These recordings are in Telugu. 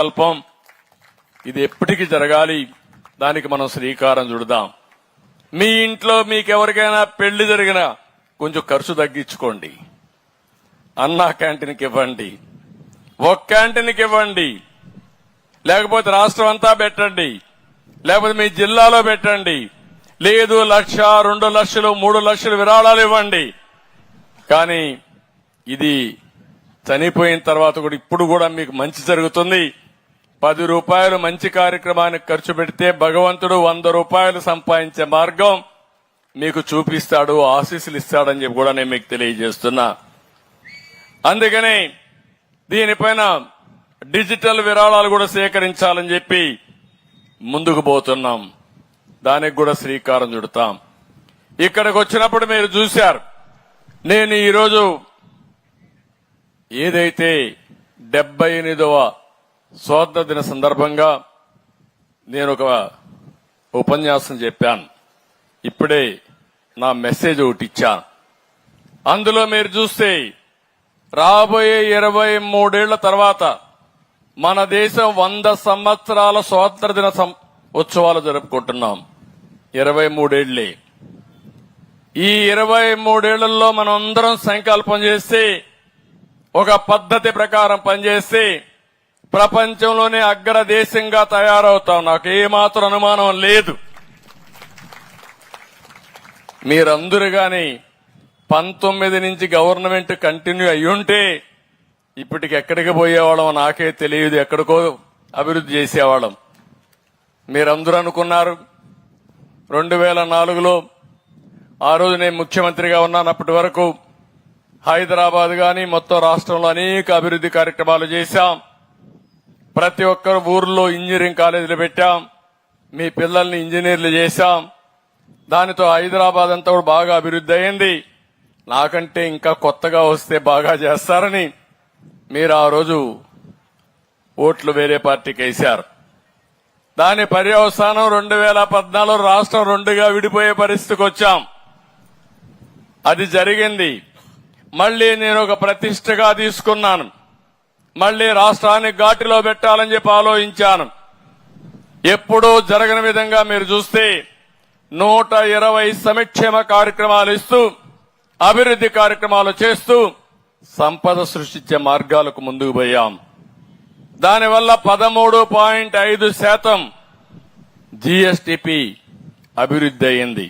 సంకల్పం. ఇది ఎప్పటికీ జరగాలి. దానికి మనం శ్రీకారం చుడదాం. మీ ఇంట్లో మీకెవరికైనా పెళ్లి జరిగినా కొంచెం ఖర్చు తగ్గించుకోండి. అన్నా క్యాంటీన్కి ఇవ్వండి, ఒక క్యాంటీన్కి ఇవ్వండి, లేకపోతే రాష్ట్రం అంతా పెట్టండి, లేకపోతే మీ జిల్లాలో పెట్టండి. లేదు 1,00,000, 2 లక్షలు, 3 లక్షలు విరాళాలు ఇవ్వండి. కానీ ఇది చనిపోయిన తర్వాత కూడా ఇప్పుడు కూడా మీకు మంచి జరుగుతుంది. 10 రూపాయలు మంచి కార్యక్రమానికి ఖర్చు పెడితే భగవంతుడు 100 రూపాయలు సంపాదించే మార్గం మీకు చూపిస్తాడు, ఆశీస్సులు ఇస్తాడని చెప్పి కూడా నేను మీకు తెలియజేస్తున్నా. అందుకని దీనిపైన డిజిటల్ విరాళాలు కూడా సేకరించాలని చెప్పి ముందుకు పోతున్నాం. దానికి కూడా శ్రీకారం చుడతాం. ఇక్కడికి వచ్చినప్పుడు మీరు చూశారు, నేను ఈరోజు ఏదైతే 78వ స్వాతంత్ర దిన సందర్భంగా నేను ఒక ఉపన్యాసం చెప్పాను. ఇప్పుడే నా మెసేజ్ ఒకటి ఇచ్చాను. అందులో మీరు చూస్తే రాబోయే 23 ఏళ్ల తర్వాత మన దేశం 100 సంవత్సరాల స్వాతంత్ర దిన ఉత్సవాలు జరుపుకుంటున్నాం. 23 ఏళ్లే. ఈ 23 ఏళ్లలో మనం అందరం సంకల్పం చేసి ఒక పద్ధతి ప్రకారం పనిచేసి ప్రపంచంలోనే అగ్ర దేశంగా తయారవుతాం. నాకు ఏమాత్రం అనుమానం లేదు. మీరందరూ గాని 19 నుంచి గవర్నమెంట్ కంటిన్యూ అయ్యుంటే ఇప్పటికి ఎక్కడికి పోయేవాళ్ళం నాకే తెలియదు. ఎక్కడికో అభివృద్ధి చేసేవాళ్ళం. మీరందరూ అనుకున్నారు 2004లో ఆ రోజు నేను ముఖ్యమంత్రిగా ఉన్నాను. అప్పటి వరకు హైదరాబాద్ గాని మొత్తం రాష్ట్రంలో అనేక అభివృద్ధి కార్యక్రమాలు చేశాం. ప్రతి ఒక్కరు ఊర్లో ఇంజనీరింగ్ కాలేజీలు పెట్టాం. మీ పిల్లల్ని ఇంజనీర్లు చేశాం. దానితో హైదరాబాద్ అంతా కూడా బాగా అభివృద్ధి అయింది. నాకంటే ఇంకా కొత్తగా వస్తే బాగా చేస్తారని మీరు ఆ రోజు ఓట్లు వేరే పార్టీకి వేశారు. దాని పర్యవసానం 2014 రాష్ట్రం 2గా విడిపోయే పరిస్థితికి వచ్చాం. అది జరిగింది. మళ్లీ నేను ఒక ప్రతిష్టగా తీసుకున్నాను. మళ్లీ రాష్ట్రాన్ని ఘాటిలో పెట్టాలని చెప్పి ఆలోచించాను. ఎప్పుడూ జరగని విధంగా మీరు చూస్తే 120 సంక్షేమ కార్యక్రమాలు ఇస్తూ అభివృద్ధి కార్యక్రమాలు చేస్తూ సంపద సృష్టించే మార్గాలకు ముందుకు పోయాం. దానివల్ల 13.5% జీఎస్టీపీ అభివృద్ధి అయింది.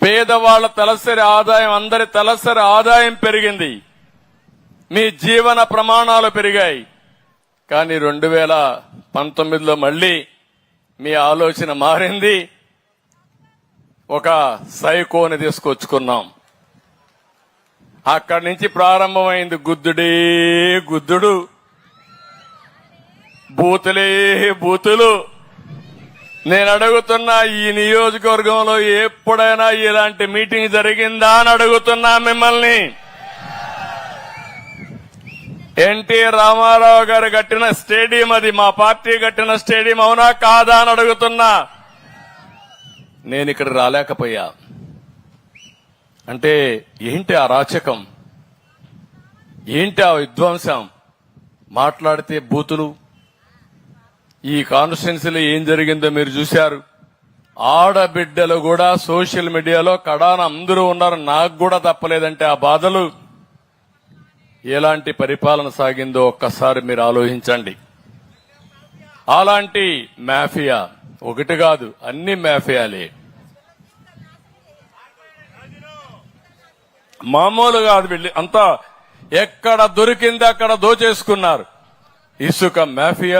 పేదవాళ్ల తలసరి ఆదాయం, అందరి తలసరి ఆదాయం పెరిగింది. మీ జీవన ప్రమాణాలు పెరిగాయి. కానీ 2019లో మళ్లీ మీ ఆలోచన మారింది. ఒక సైకోని తీసుకొచ్చుకున్నాం. అక్కడి నుంచి ప్రారంభమైంది గుద్దుడే గుద్దుడు, బూతులే బూతులు. నేను అడుగుతున్నా, ఈ నియోజకవర్గంలో ఎప్పుడైనా ఇలాంటి మీటింగ్ జరిగిందా అని అడుగుతున్నా మిమ్మల్ని. ఎన్టీ రామారావు గారు కట్టిన స్టేడియం, అది మా పార్టీ కట్టిన స్టేడియం, అవునా కాదా అని అడుగుతున్నా. నేను ఇక్కడ రాలేకపోయా. అంటే ఏంటి ఆ రాచకం, ఏంటి ఆ విధ్వంసం? మాట్లాడితే బూతులు. ఈ కాన్స్టిట్యున్సీలో ఏం జరిగిందో మీరు చూశారు. ఆడబిడ్డలు కూడా సోషల్ మీడియాలో కడాన అందరూ ఉన్నారు. నాకు కూడా తప్పలేదంటే ఆ బాధలు. ఎలాంటి పరిపాలన సాగిందో ఒక్కసారి మీరు ఆలోచించండి. అలాంటి మాఫియా ఒకటి కాదు, అన్ని మాఫియాలే. మామూలు కాదు. వీళ్ళు అంతా ఎక్కడ దొరికింది అక్కడ దోచేసుకున్నారు. ఇసుక మాఫియా,